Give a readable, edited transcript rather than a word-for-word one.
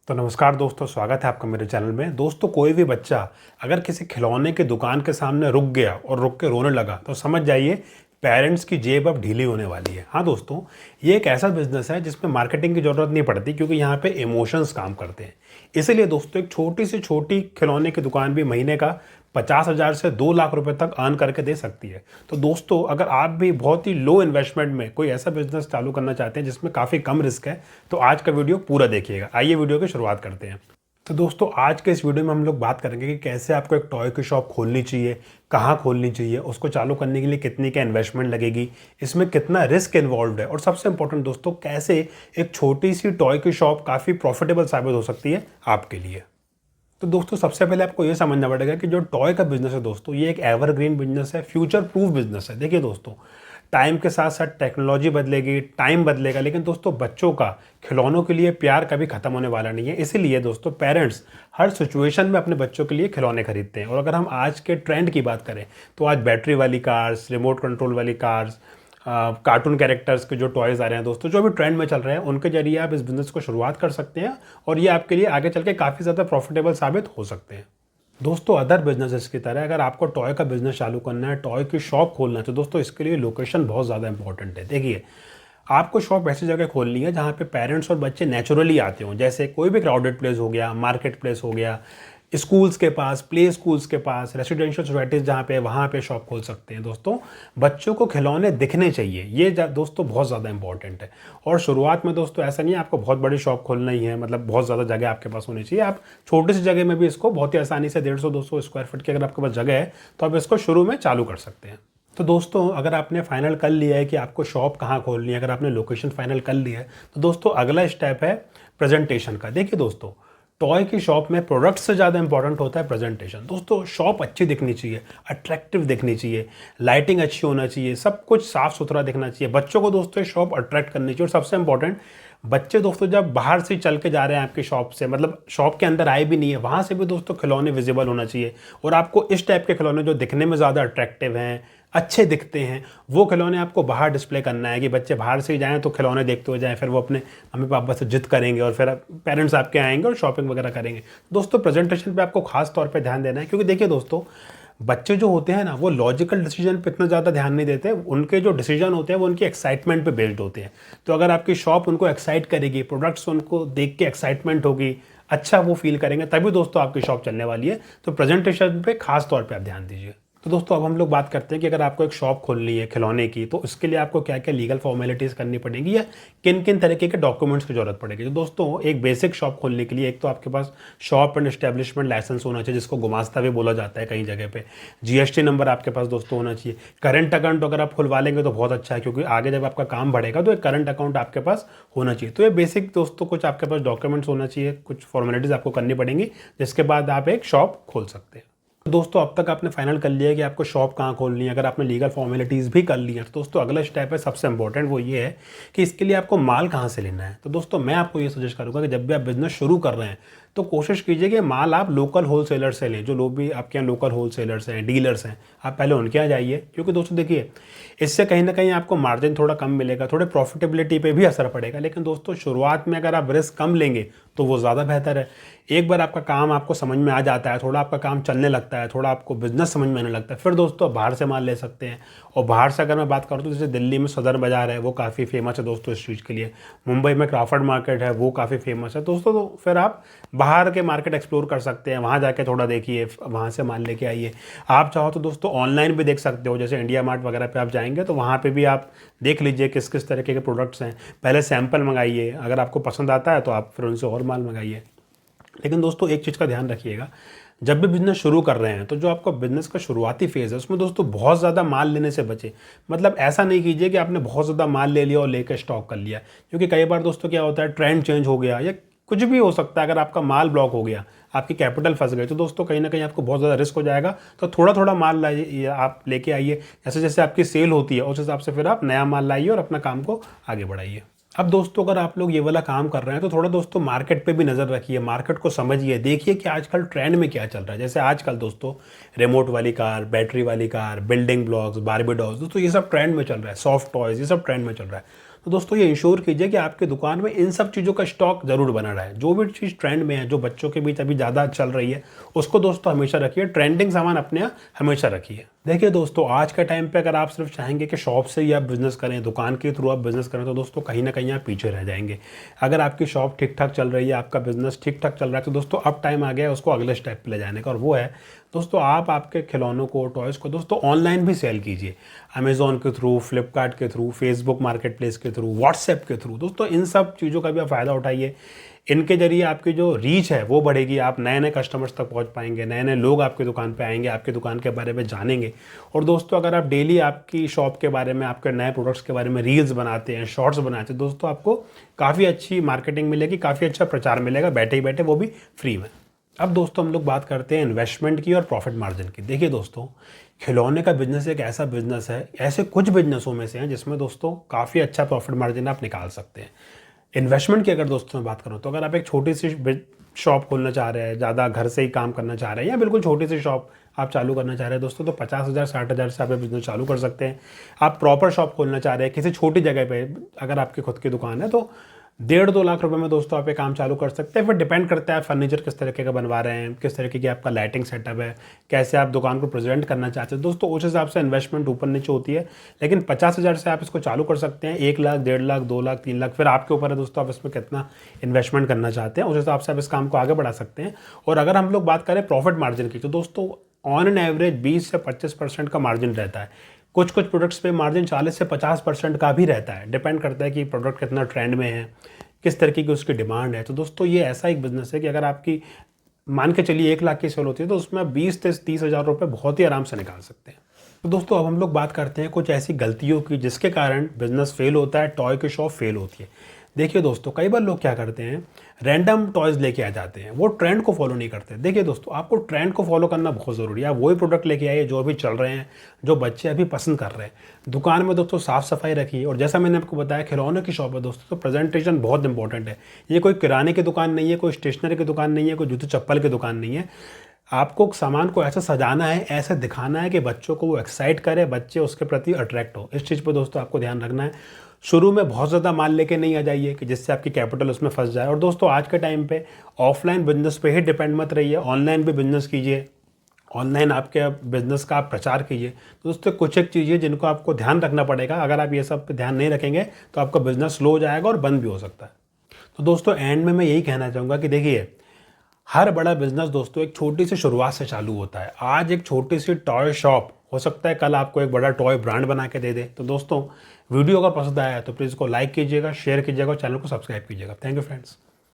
तो नमस्कार दोस्तों, स्वागत है आपका मेरे चैनल में। दोस्तों, कोई भी बच्चा अगर किसी खिलौने की दुकान के सामने रुक गया और रुक के रोने लगा तो समझ जाइए पेरेंट्स की जेब अब ढीली होने वाली है। हाँ दोस्तों, ये एक ऐसा बिजनेस है जिसमें मार्केटिंग की ज़रूरत नहीं पड़ती क्योंकि यहाँ पे इमोशंस काम करते हैं। इसीलिए दोस्तों एक छोटी से छोटी खिलौने की दुकान भी महीने का 50,000 से 2 लाख रुपए तक अर्न करके दे सकती है। तो दोस्तों, अगर आप भी बहुत ही लो इन्वेस्टमेंट में कोई ऐसा बिजनेस चालू करना चाहते हैं जिसमें काफ़ी कम रिस्क है, तो आज का वीडियो पूरा देखिएगा। आइए वीडियो की शुरुआत करते हैं। तो दोस्तों, आज के इस वीडियो में हम लोग बात करेंगे कि कैसे आपको एक टॉय की शॉप खोलनी चाहिए, कहाँ खोलनी चाहिए, उसको चालू करने के लिए कितनी क्या इन्वेस्टमेंट लगेगी, इसमें कितना रिस्क इन्वॉल्व है, और सबसे इंपॉर्टेंट दोस्तों, कैसे एक छोटी सी टॉय की शॉप काफ़ी प्रॉफिटेबल साबित हो सकती है आपके लिए। तो दोस्तों, सबसे पहले आपको ये समझना पड़ेगा कि जो टॉय का बिजनेस है दोस्तों, ये एक एवरग्रीन बिजनेस है, फ्यूचर प्रूफ बिजनेस है। देखिए दोस्तों, टाइम के साथ साथ टेक्नोलॉजी बदलेगी, टाइम बदलेगा, लेकिन दोस्तों बच्चों का खिलौनों के लिए प्यार कभी खत्म होने वाला नहीं है। इसीलिए दोस्तों पेरेंट्स हर सिचुएशन में अपने बच्चों के लिए खिलौने खरीदते हैं। और अगर हम आज के ट्रेंड की बात करें तो आज बैटरी वाली कार्स, रिमोट कंट्रोल वाली कार्स, कार्टून कैरेक्टर्स के जो टॉयज़ आ रहे हैं दोस्तों, जो भी ट्रेंड में चल रहे हैं, उनके जरिए आप इस बिज़नेस को शुरुआत कर सकते हैं और ये आपके लिए आगे चल के काफ़ी ज़्यादा प्रॉफिटेबल साबित हो सकते हैं। दोस्तों, अदर बिजनेसेस की तरह अगर आपको टॉय का बिजनेस चालू करना है, टॉय की शॉप खोलना है, तो दोस्तों इसके लिए लोकेशन बहुत ज़्यादा इंपॉर्टेंट है। देखिए, आपको शॉप ऐसी जगह खोलनी है जहाँ पे पेरेंट्स और बच्चे नेचुरली आते हों, जैसे कोई भी क्राउडेड प्लेस हो गया, मार्केट प्लेस हो गया, स्कूल्स के पास, प्ले स्कूल्स के पास, रेसिडेंशियल सोसाइटीज़ जहाँ पे, वहाँ पे शॉप खोल सकते हैं। दोस्तों, बच्चों को खिलौने दिखने चाहिए, ये दोस्तों बहुत ज़्यादा इंपॉर्टेंट है। और शुरुआत में दोस्तों ऐसा नहीं है आपको बहुत बड़ी शॉप खोलना ही है, मतलब बहुत ज़्यादा जगह आपके पास होनी चाहिए। आप छोटी सी जगह में भी इसको बहुत ही आसानी से 150-200 स्क्वायर फीट की अगर आपके पास जगह है तो आप इसको शुरू में चालू कर सकते हैं। तो दोस्तों, अगर आपने फाइनल कर लिया है कि आपको शॉप कहाँ खोलनी है, अगर आपने लोकेशन फाइनल कर लिया है, तो दोस्तों अगला स्टेप है प्रेजेंटेशन का। देखिए दोस्तों, टॉय की शॉप में प्रोडक्ट से ज़्यादा इंपॉर्टेंट होता है प्रेजेंटेशन। दोस्तों, शॉप अच्छी दिखनी चाहिए, अट्रैक्टिव दिखनी चाहिए, लाइटिंग अच्छी होना चाहिए, सब कुछ साफ़ सुथरा दिखना चाहिए। बच्चों को दोस्तों शॉप अट्रैक्ट करनी चाहिए। और सबसे इंपॉर्टेंट, बच्चे दोस्तों जब बाहर से चल के जा रहे हैं आपकी शॉप से, मतलब शॉप के अंदर आए भी नहीं है, वहाँ से भी दोस्तों खिलौने विजिबल होना चाहिए। और आपको इस टाइप के खिलौने जो दिखने में ज़्यादा अट्रैक्टिव हैं, अच्छे दिखते हैं, वो खिलौने आपको बाहर डिस्प्ले करना है कि बच्चे बाहर से ही जाएँ तो खिलौने देखते हुए जाएँ, फिर वो अपने मम्मी पापा से जिद करेंगे और फिर पेरेंट्स आपके आएंगे और शॉपिंग वगैरह करेंगे। दोस्तों, प्रेजेंटेशन पे आपको खास तौर पे ध्यान देना है, क्योंकि देखिए दोस्तों, बच्चे जो होते हैं ना, वो लॉजिकल डिसीजन पे इतना ज़्यादा ध्यान नहीं देते। उनके जो डिसीजन होते हैं वो उनकी एक्साइटमेंट पे बेस्ड होते हैं। तो अगर आपकी शॉप उनको एक्साइट करेगी, प्रोडक्ट्स उनको देख के एक्साइटमेंट होगी, अच्छा वो फील करेंगे, तभी दोस्तों आपकी शॉप चलने वाली है। तो प्रेजेंटेशन पे खास तौर पे आप ध्यान दीजिए। तो दोस्तों, अब हम लोग बात करते हैं कि अगर आपको एक शॉप खोलनी है खिलौने की, तो उसके लिए आपको क्या क्या लीगल फॉर्मेलिटीज़ करनी पड़ेंगी या किन किन तरीके के डॉक्यूमेंट्स की जरूरत पड़ेगी। तो दोस्तों, एक बेसिक शॉप खोलने के लिए एक तो आपके पास शॉप एंड एस्टेब्लिशमेंट लाइसेंस होना चाहिए, जिसको गुमास्ता भी बोला जाता है कई जगह पे। जीएसटी नंबर आपके पास दोस्तों होना चाहिए। करंट अकाउंट अगर आप खुलवा लेंगे तो बहुत अच्छा है, क्योंकि आगे जब आपका काम बढ़ेगा तो एक करंट अकाउंट आपके पास होना चाहिए। तो ये बेसिक दोस्तों कुछ आपके पास डॉक्यूमेंट्स होना चाहिए, कुछ फॉर्मेलिटीज़ आपको करनी पड़ेंगी, जिसके बाद आप एक शॉप खोल सकते हैं। तो दोस्तों, अब तक आपने फाइनल कर लिया है कि आपको शॉप कहाँ खोलनी है, अगर आपने लीगल फॉर्मेलिटीज़ भी कर ली है, तो दोस्तों अगला स्टेप है सबसे इंपॉर्टेंट, वो ये है कि इसके लिए आपको माल कहाँ से लेना है। तो दोस्तों, मैं आपको ये सजेस्ट करूँगा कि जब भी आप बिजनेस शुरू कर रहे हैं तो कोशिश कीजिए कि माल आप लोकल होलसेलर से लें। जो लोग भी आपके यहाँ लोकल होलसेलर्स हैं, डीलर्स हैं, आप पहले उनके यहाँ जाइए, क्योंकि दोस्तों देखिए, इससे कहीं ना कहीं आपको मार्जिन थोड़ा कम मिलेगा, थोड़े प्रॉफिटेबिलिटी पे भी असर पड़ेगा। लेकिन दोस्तों, शुरुआत में अगर आप रिस्क कम लेंगे तो वो ज़्यादा बेहतर है। एक बार आपका काम आपको समझ में आ जाता है, थोड़ा आपका काम चलने लगता है, थोड़ा आपको बिजनेस समझ में आने लगता है, फिर दोस्तों बाहर से माल ले सकते हैं। और बाहर से अगर मैं बात करूँ तो जैसे दिल्ली में सदर बाज़ार है, वो काफ़ी फेमस है दोस्तों इस चीज़ के लिए। मुंबई में क्राफर्ड मार्केट है, वो काफ़ी फेमस है दोस्तों। तो फिर आप बाहर के मार्केट एक्सप्लोर कर सकते हैं, वहाँ जाके थोड़ा देखिए, वहाँ से माल लेके आइए। आप चाहो तो दोस्तों ऑनलाइन भी देख सकते हो, जैसे इंडिया मार्ट वगैरह पे आप जाएंगे तो वहाँ पे भी आप देख लीजिए किस किस तरीके के प्रोडक्ट्स हैं। पहले सैंपल मंगाइए, अगर आपको पसंद आता है तो आप फिर उनसे और माल मंगाइए। लेकिन दोस्तों, एक चीज़ का ध्यान रखिएगा, जब भी बिज़नेस शुरू कर रहे हैं तो जो आपका बिज़नेस का शुरुआती फेज़ है उसमें दोस्तों बहुत ज़्यादा माल लेने से बचे। मतलब ऐसा नहीं कीजिए कि आपने बहुत ज़्यादा माल ले लिया और लेकर स्टॉक कर लिया, क्योंकि कई बार दोस्तों क्या होता है, ट्रेंड चेंज हो गया या कुछ भी हो सकता है। अगर आपका माल ब्लॉक हो गया, आपकी कैपिटल फंस गई, तो दोस्तों कहीं ना कहीं आपको बहुत ज़्यादा रिस्क हो जाएगा। तो थोड़ा थोड़ा माल लाइए, आप लेके आइए, जैसे जैसे आपकी सेल होती है उस हिसाब से फिर आप नया माल लाइए और अपना काम को आगे बढ़ाइए। अब दोस्तों, अगर आप लोग ये वाला काम कर रहे हैं तो थोड़ा दोस्तों मार्केट पे भी नज़र रखिए, मार्केट को समझिए, देखिए कि आजकल ट्रेंड में क्या चल रहा है। जैसे आजकल दोस्तों रिमोट वाली कार, बैटरी वाली car, building blocks, Barbie dolls, दोस्तों ये सब ट्रेंड में चल रहा है। सॉफ्ट टॉयज़, ये सब ट्रेंड में चल रहा है। तो दोस्तों ये इंश्योर कीजिए कि आपकी दुकान में इन सब चीज़ों का स्टॉक ज़रूर बना रहे। जो भी चीज़ ट्रेंड में है, जो बच्चों के बीच अभी ज़्यादा चल रही है, उसको दोस्तों हमेशा रखिए। ट्रेंडिंग सामान अपने यहाँ हमेशा रखिए। देखिए दोस्तों, आज के टाइम पे अगर आप सिर्फ चाहेंगे कि शॉप से ही आप बिज़नेस करें, दुकान के थ्रू आप बिज़नेस करें, तो दोस्तों कहीं ना कहीं आप पीछे रह जाएंगे। अगर आपकी शॉप ठीक ठाक चल रही है, आपका बिज़नेस ठीक ठाक चल रहा है, तो दोस्तों अब टाइम आ गया है उसको अगले स्टेप पे ले जाने का, और वो है दोस्तों आप आपके खिलौनों को, टॉयज़ को दोस्तों ऑनलाइन भी सेल कीजिए। अमेज़ॉन के थ्रू, फ्लिपकार्ट के थ्रू, फेसबुक मार्केट प्लेस के थ्रू, व्हाट्सएप के थ्रू। दोस्तों इन सब चीज़ों का भी आप फ़ायदा उठाइए। इनके जरिए आपकी जो रीच है वो बढ़ेगी, आप नए नए कस्टमर्स तक पहुंच पाएंगे, नए नए लोग आपकी दुकान पे आएंगे, आपकी दुकान के बारे में जानेंगे। और दोस्तों अगर आप डेली आपकी शॉप के बारे में, आपके नए प्रोडक्ट्स के बारे में रील्स बनाते हैं, शॉर्ट्स बनाते हैं, दोस्तों आपको काफ़ी अच्छी मार्केटिंग मिलेगी, काफ़ी अच्छा प्रचार मिलेगा, बैठे ही बैठे, वो भी फ्री में। अब दोस्तों हम लोग बात करते हैं इन्वेस्टमेंट की और प्रॉफिट मार्जिन की। देखिए दोस्तों, खिलौने का बिजनेस एक ऐसा बिजनेस है, ऐसे कुछ बिजनेसों में से हैं जिसमें दोस्तों काफ़ी अच्छा प्रॉफिट मार्जिन आप निकाल सकते हैं। इन्वेस्टमेंट की अगर दोस्तों मैं बात करूं, तो अगर आप एक छोटी सी शॉप खोलना चाह रहे हैं, ज़्यादा घर से ही काम करना चाह रहे हैं, या बिल्कुल छोटी सी शॉप आप चालू करना चाह रहे हैं दोस्तों, तो 50,000 60,000 से आप बिजनेस चालू कर सकते हैं। आप प्रॉपर शॉप खोलना चाह रहे हैं किसी छोटी जगह पे, अगर आपकी खुद की दुकान है, तो 1.5-2 लाख रुपए में दोस्तों आप ये काम चालू कर सकते हैं। फिर डिपेंड करता है आप फर्नीचर किस तरीके का बनवा रहे हैं, किस तरीके की आपका लाइटिंग सेटअप है, कैसे आप दुकान को प्रेजेंट करना चाहते हैं दोस्तों, उस हिसाब से इन्वेस्टमेंट ऊपर नीचे होती है। लेकिन 50,000 से आप इसको चालू कर सकते हैं। 1 लाख, 1.5 लाख, 2 लाख, 3 लाख, फिर आपके ऊपर है दोस्तों, आप इसमें कितना इन्वेस्टमेंट करना चाहते हैं, उस हिसाब से आप इस काम को आगे बढ़ा सकते हैं। और अगर हम लोग बात करें प्रॉफिट मार्जिन की, तो दोस्तों ऑन एन एवरेज 20 से 25% का मार्जिन रहता है। कुछ कुछ प्रोडक्ट्स पे मार्जिन 40 से 50% का भी रहता है। डिपेंड करता है कि प्रोडक्ट कितना ट्रेंड में है, किस तरीके की उसकी डिमांड है। तो दोस्तों ये ऐसा एक बिजनेस है कि अगर आपकी मान के चलिए 1 लाख की सेल होती है, तो उसमें 20 से 30 हज़ार रुपये बहुत ही आराम से निकाल सकते हैं। तो दोस्तों अब हम लोग बात करते हैं कुछ ऐसी गलतियों की जिसके कारण बिजनेस फेल होता है, टॉय की शॉप फेल होती है। देखिए दोस्तों, कई बार लोग क्या करते हैं, रैंडम टॉयज़ लेके आ जाते हैं, वो ट्रेंड को फॉलो नहीं करते। देखिए दोस्तों, आपको ट्रेंड को फॉलो करना बहुत ज़रूरी है। आप वही प्रोडक्ट लेके आइए जो अभी चल रहे हैं, जो बच्चे अभी पसंद कर रहे हैं। दुकान में दोस्तों साफ़ सफाई रखिए, और जैसा मैंने आपको बताया खिलौने की शॉप है दोस्तों, तो प्रेजेंटेशन बहुत इंपॉर्टेंट है। ये कोई किराने की दुकान नहीं है, कोई स्टेशनरी की दुकान नहीं है, कोई जूते चप्पल की दुकान नहीं है। आपको सामान को ऐसा सजाना है, ऐसे दिखाना है कि बच्चों को वो एक्साइट करे, बच्चे उसके प्रति अट्रैक्ट हो। इस चीज़ पर दोस्तों आपको ध्यान रखना है। शुरू में बहुत ज़्यादा माल लेके नहीं आ जाइए कि जिससे आपकी कैपिटल उसमें फंस जाए। और दोस्तों आज के टाइम पे ऑफलाइन बिजनेस पे ही डिपेंड मत रहिए, ऑनलाइन भी बिजनेस कीजिए। ऑनलाइन आपके बिजनेस का आप प्रचार कीजिए। तो दोस्तों कुछ एक चीज़ें जिनको आपको ध्यान रखना पड़ेगा, अगर आप ये सब पे ध्यान नहीं रखेंगे तो आपका बिजनेस स्लो हो जाएगा और बंद भी हो सकता है। तो दोस्तों एंड में मैं यही कहना चाहूँगा कि देखिए, हर बड़ा बिजनेस दोस्तों एक छोटी सी शुरुआत से चालू होता है। आज एक छोटी सी टॉय शॉप हो सकता है कल आपको एक बड़ा टॉय ब्रांड बना के दे दे। तो दोस्तों वीडियो अगर पसंद आया तो प्लीज़ को लाइक कीजिएगा, शेयर कीजिएगा और चैनल को सब्सक्राइब कीजिएगा। Thank you friends.